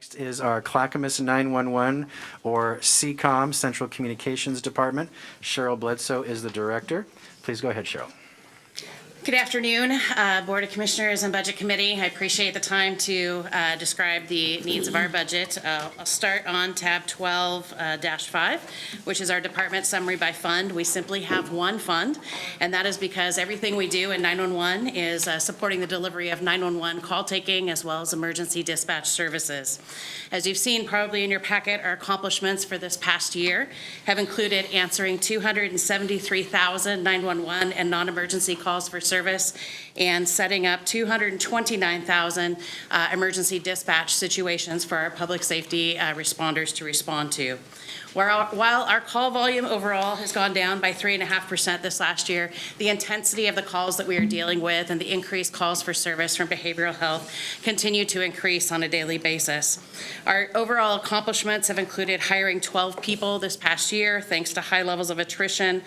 Next is our Clackamas 911 or CCOM, Central Communications Department. Cheryl Bledsoe is the director. Please go ahead, Cheryl. Good afternoon, Board of Commissioners and Budget Committee. I appreciate the time to describe the needs of our budget. I'll start on tab 12-5, which is our department summary by fund. We simply have one fund, and that is because everything we do in 911 is supporting the delivery of 911 call taking as well as emergency dispatch services. As you've seen probably in your packet, our accomplishments for this past year have included answering 273,000 911 and non-emergency calls for service and setting up 229,000 emergency dispatch situations for our public safety responders to respond to. While our call volume overall has gone down by 3.5% this last year, the intensity of the calls that we are dealing with and the increased calls for service from behavioral health continue to increase on a daily basis. Our overall accomplishments have included hiring 12 people this past year, thanks to high levels of attrition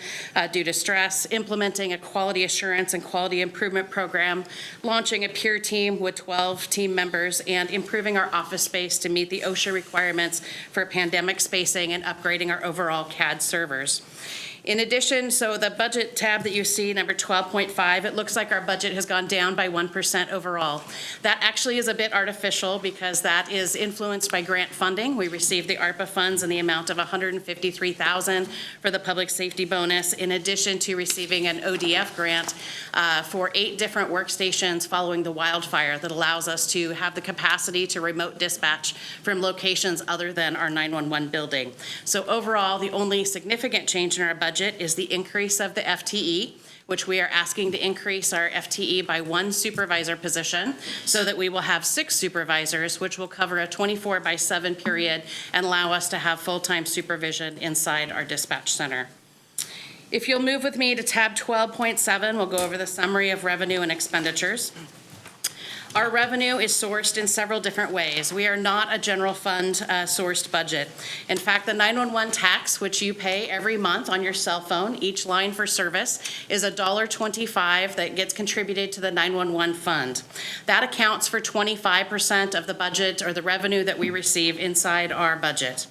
due to stress, implementing a quality assurance and quality improvement program, launching a peer team with 12 team members, and improving our office space to meet the OSHA requirements for pandemic spacing and upgrading our overall CAD servers. In addition, so the budget tab that you see, number 12.5, it looks like our budget has gone down by 1% overall. That actually is a bit artificial because that is influenced by grant funding. We received the ARPA funds in the amount of $153,000 for the public safety bonus, in addition to receiving an ODF grant for 8 different workstations following the wildfire that allows us to have the capacity to remote dispatch from locations other than our 911 building. So overall, the only significant change in our budget is the increase of the FTE, which we are asking to increase our FTE by 1 supervisor position so that we will have 6 supervisors, which will cover a 24/7 period and allow us to have full-time supervision inside our dispatch center. If you'll move with me to tab 12.7, we'll go over the summary of revenue and expenditures. Our revenue is sourced in several different ways. We are not a general fund sourced budget. In fact, the 911 tax, which you pay every month on your cell phone, each line for service, is $1.25 that gets contributed to the 911 fund. That accounts for 25% of the budget or the revenue that we receive inside our budget.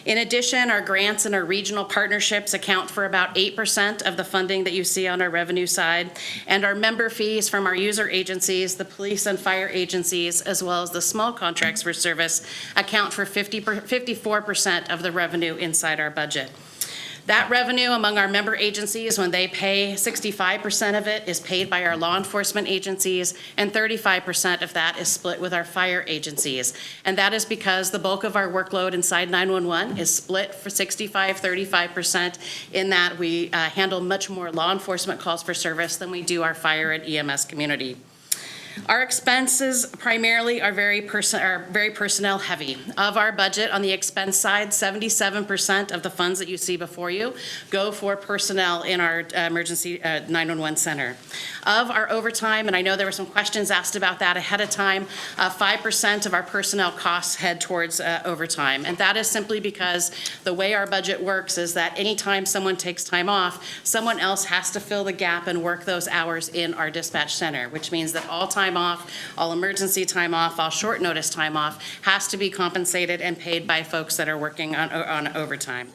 In addition, our grants and our regional partnerships account for about 8% of the funding that you see on our revenue side, and our member fees from our user agencies, the police and fire agencies, as well as the small contracts for service account for 54% of the revenue inside our budget. That revenue among our member agencies, when they pay, 65% of it is paid by our law enforcement agencies, and 35% of that is split with our fire agencies. And that is because the bulk of our workload inside 911 is split for 65-35%, in that we handle much more law enforcement calls for service than we do our fire and EMS community. Our expenses primarily are very personnel heavy. Of our budget on the expense side, 77% of the funds that you see before you go for personnel in our emergency 911 center. Of our overtime, and I know there were some questions asked about that ahead of time, 5% of our personnel costs head towards overtime. And that is simply because the way our budget works is that anytime someone takes time off, someone else has to fill the gap and work those hours in our dispatch center, which means that all time off, all emergency time off, all short notice time off has to be compensated and paid by folks that are working on overtime.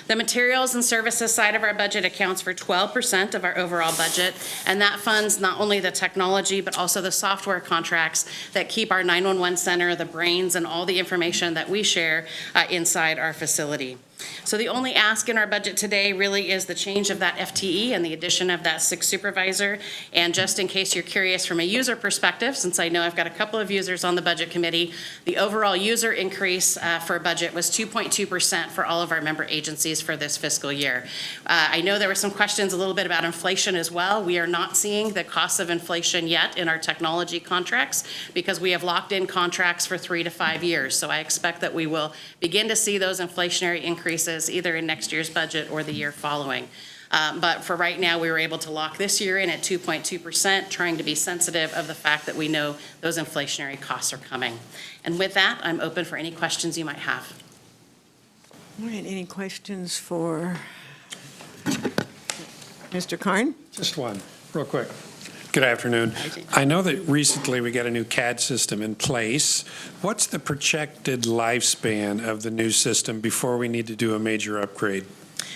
The materials and services side of our budget accounts for 12% of our overall budget, and that funds not only the technology but also the software contracts that keep our 911 center, the brains, and all the information that we share inside our facility. So the only ask in our budget today really is the change of that FTE and the addition of that 6th supervisor. And just in case you're curious from a user perspective, since I know I've got a couple of users on the budget committee, the overall user increase for budget was 2.2% for all of our member agencies for this fiscal year. I know there were some questions a little bit about inflation as well. We are not seeing the cost of inflation yet in our technology contracts because we have locked in contracts for 3 to 5 years. So I expect that we will begin to see those inflationary increases either in next year's budget or the year following. But for right now, we were able to lock this year in at 2.2%, trying to be sensitive of the fact that we know those inflationary costs are coming. And with that, I'm open for any questions you might have. All right, any questions for Mr. Karn? Just one, real quick. Good afternoon. Jane. I know that recently we got a new CAD system in place. What's the projected lifespan of the new system before we need to do a major upgrade?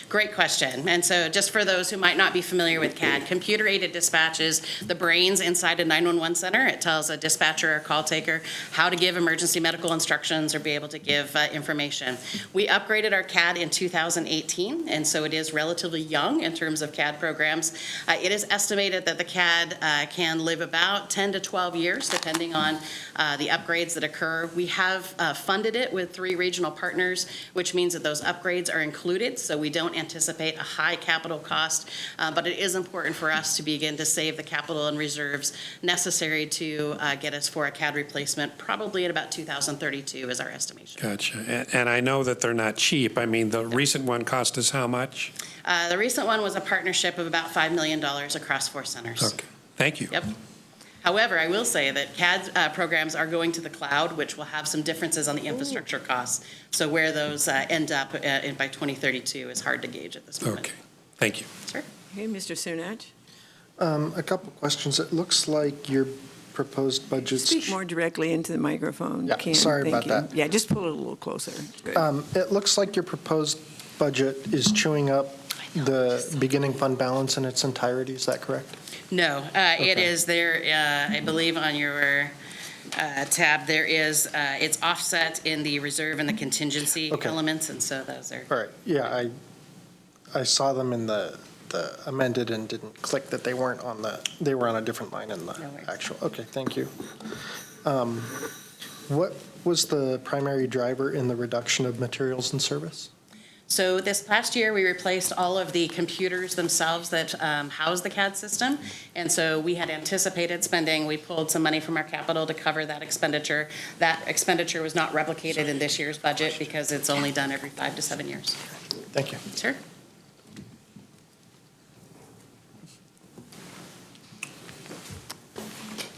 Great question. And so just for those who might not be familiar with CAD, computer-aided dispatch is the brains inside a 911 center. It tells a dispatcher or call taker how to give emergency medical instructions or be able to give information. We upgraded our CAD in 2018, and so it is relatively young in terms of CAD programs. It is estimated that the CAD can live about 10 to 12 years, depending on the upgrades that occur. We have funded it with 3 regional partners, which means that those upgrades are included, so we don't anticipate a high capital cost, but it is important for us to begin to save the capital and reserves necessary to get us for a CAD replacement, probably at about 2032 is our estimation. Gotcha. And I know that they're not cheap. I mean, the recent one cost us how much? The recent one was a partnership of about $5 million across 4 centers. Okay, thank you. Yep. However, I will say that CAD programs are going to the cloud, which will have some differences on the infrastructure costs. So where those end up by 2032 is hard to gauge at this moment. Okay, thank you. Sure. Okay, Mr. Sunach, A couple questions. It looks like your proposed budget's... speak more directly into the microphone. Yeah, Ken. sorry Thank about you. that. Yeah, just pull it a little closer. Good. It looks like your proposed budget is chewing up the beginning fund balance in its entirety. Is that correct? No, it Okay. is there, I believe on your tab, there is, it's offset in the reserve and the contingency Okay. elements, and so those are. All right. Yeah, I saw them in the amended and didn't click that they weren't on they were on a different line in the No worries. actual. Okay, thank you. What was the primary driver in the reduction of materials and service? So this past year, we replaced all of the computers themselves that house the CAD system. And so we had anticipated spending. We pulled some money from our capital to cover that expenditure. That expenditure was not replicated in this year's budget because it's only done every 5 to 7 years. Thank you. Sure.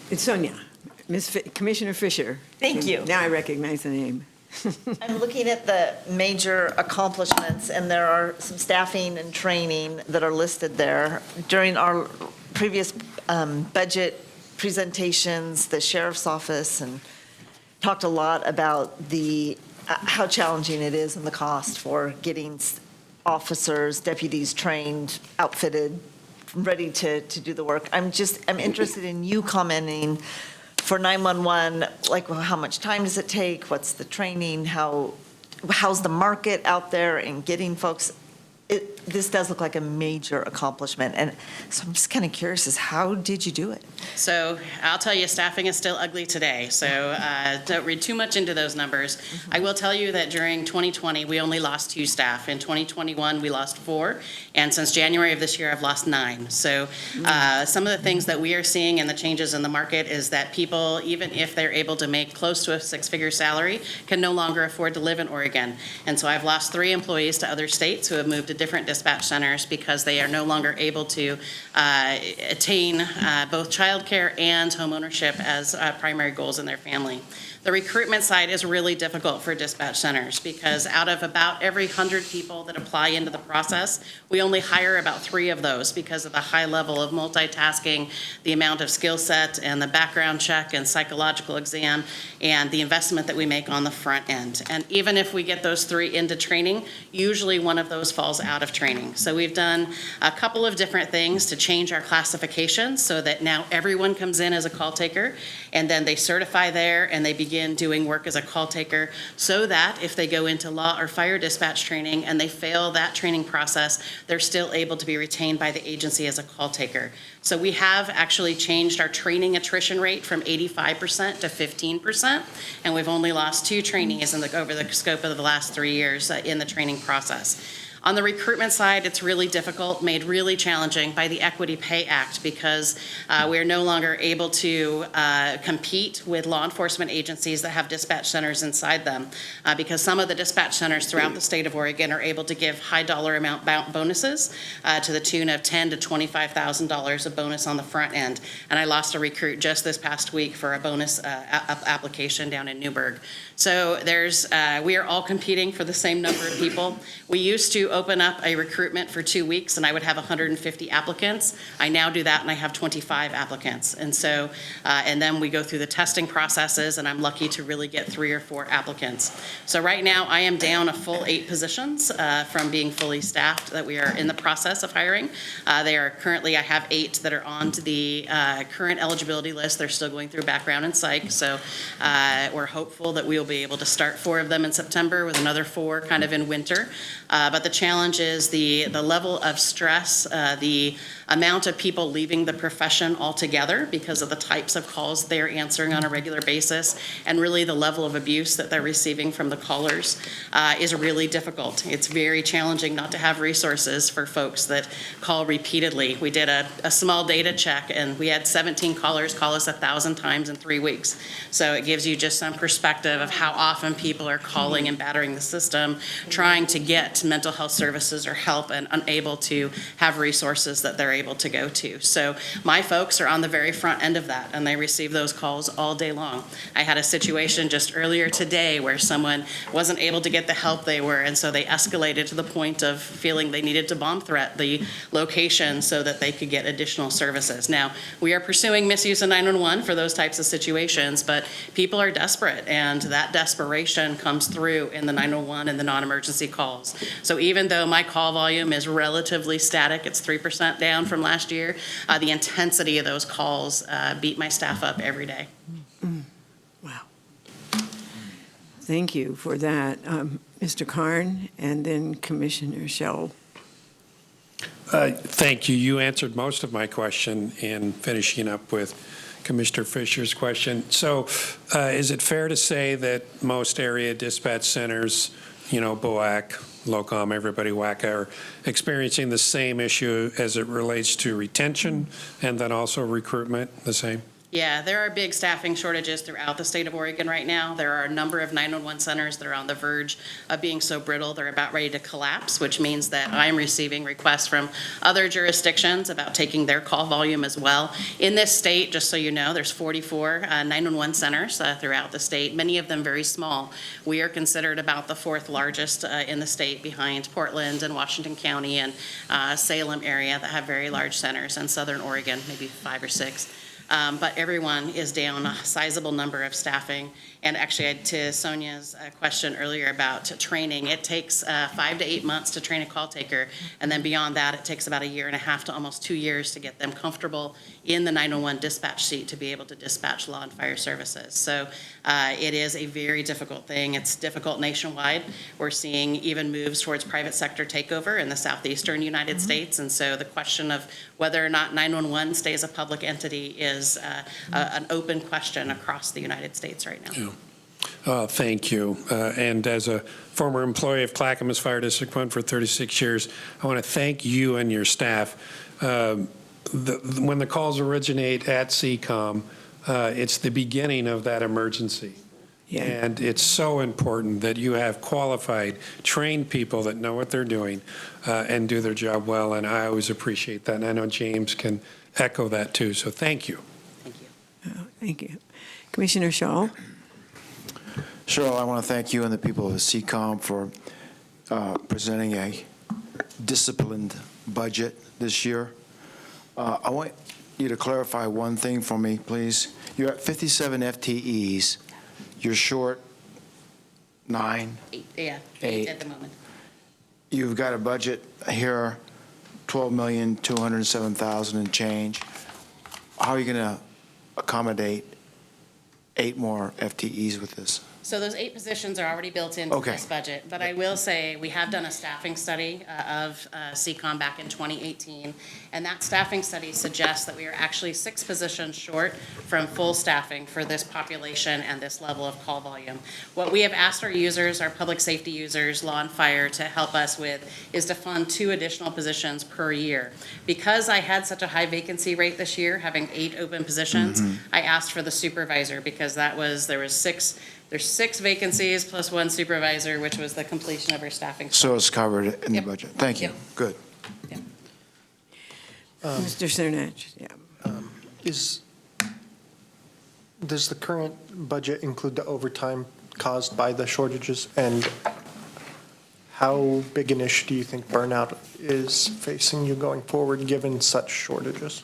It's Sonia. Commissioner Fisher. Thank you. Now I recognize the name. I'm looking at the major accomplishments, and there are some staffing and training that are listed there. During our previous budget presentations, the sheriff's office and talked a lot about the how challenging it is and the cost for getting officers, deputies trained, outfitted, ready to do the work. I'm interested in you commenting for 911, like, well, how much time does it take? What's the training? How's the market out there in getting folks? This does look like a major accomplishment. And so I'm just kind of curious, is how did you do it? So I'll tell you, staffing is still ugly today. So don't read too much into those numbers. I will tell you that during 2020, we only lost 2 staff. In 2021, we lost 4. And since January of this year, I've lost 9. So some of the things that we are seeing and the changes in the market is that people, even if they're able to make close to a 6-figure salary, can no longer afford to live in Oregon. And so I've lost 3 employees to other states who have moved to different dispatch centers because they are no longer able to attain both childcare and homeownership as primary goals in their family. The recruitment side is really difficult for dispatch centers because out of about every 100 people that apply into the process, we only hire about 3 of those because of the high level of multitasking, the amount of skill set and the background check and psychological exam, and the investment that we make on the front end. And even if we get those 3 into training, usually one of those falls out of training. So we've done a couple of different things to change our classification so that now everyone comes in as a call taker, and then they certify there and they begin doing work as a call taker so that if they go into law or fire dispatch training and they fail that training process, they're still able to be retained by the agency as a call taker. So we have actually changed our training attrition rate from 85% to 15%, and we've only lost 2 trainees over the scope of the last 3 years in the training process. On the recruitment side, it's really difficult, made really challenging by the Equity Pay Act because we are no longer able to compete with law enforcement agencies that have dispatch centers inside them because some of the dispatch centers throughout the state of Oregon are able to give high dollar amount bonuses to the tune of $10,000 to $25,000 of bonus on the front end. And I lost a recruit just this past week for a bonus application down in Newburgh. So we are all competing for the same number of people. We used to open up a recruitment for 2 weeks and I would have 150 applicants. I now do that and I have 25 applicants. And so, and then we go through the testing processes and I'm lucky to really get 3 or 4 applicants. So right now I am down a full 8 positions from being fully staffed that we are in the process of hiring. They are currently, I have 8 that are on to the current eligibility list. They're still going through background and psych. So we're hopeful that we will be able to start 4 of them in September with another 4 kind of in winter. But the challenge is the level of stress, the amount of people leaving the profession altogether because of the types of calls they're answering on a regular basis, and really the level of abuse that they're receiving from the callers is really difficult. It's very challenging not to have resources for folks that call repeatedly. We did a small data check and we had 17 callers call us 1,000 times in 3 weeks. So it gives you just some perspective of how often people are calling and battering the system, trying to get mental health services or help and unable to have resources that they're able to go to. So my folks are on the very front end of that and they receive those calls all day long. I had a situation just earlier today where someone wasn't able to get the help they were, and so they escalated to the point of feeling they needed to bomb threat the location so that they could get additional services. Now, we are pursuing misuse of 911 for those types of situations, but people are desperate and that desperation comes through in the 911 and the non-emergency calls. So even though my call volume is relatively static, it's 3% down from last year, the intensity of those calls beat my staff up every day. Wow. Thank you for that. Mr. Karn and then Commissioner Shell. Thank you. You answered most of my question in finishing up with Commissioner Fisher's question. So is it fair to say that most area dispatch centers, BOAC, LOCOM, everybody WACA, are experiencing the same issue as it relates to retention and then also recruitment, the same? Yeah, there are big staffing shortages throughout the state of Oregon right now. There are a number of 911 centers that are on the verge of being so brittle they're about ready to collapse, which means that I'm receiving requests from other jurisdictions about taking their call volume as well. In this state, just so you know, there's 44 911 centers throughout the state, many of them very small. We are considered about the 4th largest in the state, behind Portland and Washington County and Salem area that have very large centers, and Southern Oregon, maybe 5 or 6. But everyone is down a sizable number of staffing. And actually, to Sonia's question earlier about training, it takes 5 to 8 months to train a call taker. And then beyond that, it takes about 1.5 years to almost 2 years to get them comfortable in the 911 dispatch seat to be able to dispatch law and fire services. So it is a very difficult thing. It's difficult nationwide. We're seeing even moves towards private sector takeover in the southeastern United States. And so the question of whether or not 911 stays a public entity is an open question across the United States right now. Yeah. Thank you. And as a former employee of Clackamas Fire District 1 for 36 years, I want to thank you and your staff. When the calls originate at CCOM, it's the beginning of that emergency. Yeah. And it's so important that you have qualified, trained people that know what they're doing and do their job well, and I always appreciate that. And I know James can echo that too, so thank you. Thank you. Oh, thank you. Commissioner Shaw. Cheryl, I want to thank you and the people of CCOM for presenting a disciplined budget this year. I want you to clarify one thing for me, please. You're at 57 FTEs. You're short 9? 8, yeah, 8 8 at the moment. You've got a budget here, $12,207,000 and change. How are you going to accommodate 8 more FTEs with this? So those 8 positions are already built into Okay. this budget, but I will say we have done a staffing study of CCOM back in 2018, and that staffing study suggests that we are actually 6 positions short from full staffing for this population and this level of call volume. What we have asked our users, our public safety users, law and fire, to help us with is to fund 2 additional positions per year. Because I had such a high vacancy rate this year, having 8 open positions, I asked for the supervisor because there's 6 vacancies plus 1 supervisor, which was the completion of our staffing. So it's covered in the Yep. budget. Thank you. Yep. Good. Mr. Cernach. Yeah. Does the current budget include the overtime caused by the shortages? And How big an issue do you think burnout is facing you going forward, given such shortages?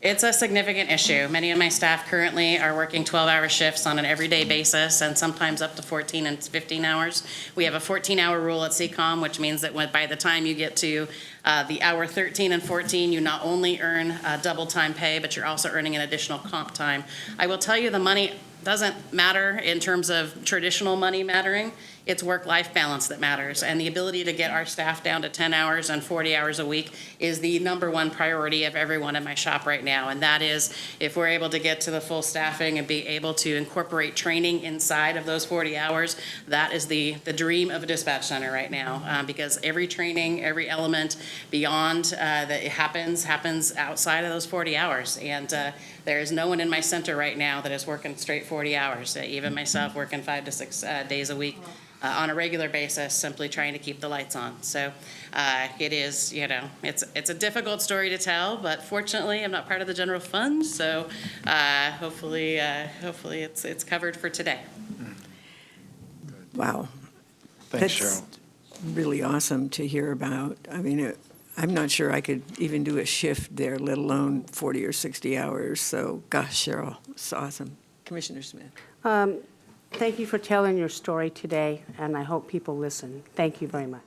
It's a significant issue. Many of my staff currently are working 12-hour shifts on an everyday basis and sometimes up to 14 and 15 hours. We have a 14-hour rule at CCOM, which means that by the time you get to the hour 13 and 14, you not only earn double time pay, but you're also earning an additional comp time. I will tell you the money doesn't matter in terms of traditional money mattering. It's work-life balance that matters, and the ability to get our staff down to 10 hours and 40 hours a week is the #1 priority of everyone in my shop right now, and that is if we're able to get to the full staffing and be able to incorporate training inside of those 40 hours, that is the dream of a dispatch center right now, because every training, every element beyond that it happens outside of those 40 hours, and there is no one in my center right now that is working straight 40 hours, even myself working 5 to 6 days a week. On a regular basis, simply trying to keep the lights on. So it is, it's a difficult story to tell, but fortunately, I'm not part of the general fund, so hopefully it's covered for today. Wow. Thanks, That's Cheryl. really awesome to hear about. I mean, I'm not sure I could even do a shift there, let alone 40 or 60 hours. So, gosh, Cheryl, it's awesome. Commissioner Smith. Thank you for telling your story today, and I hope people listen. Thank you very much.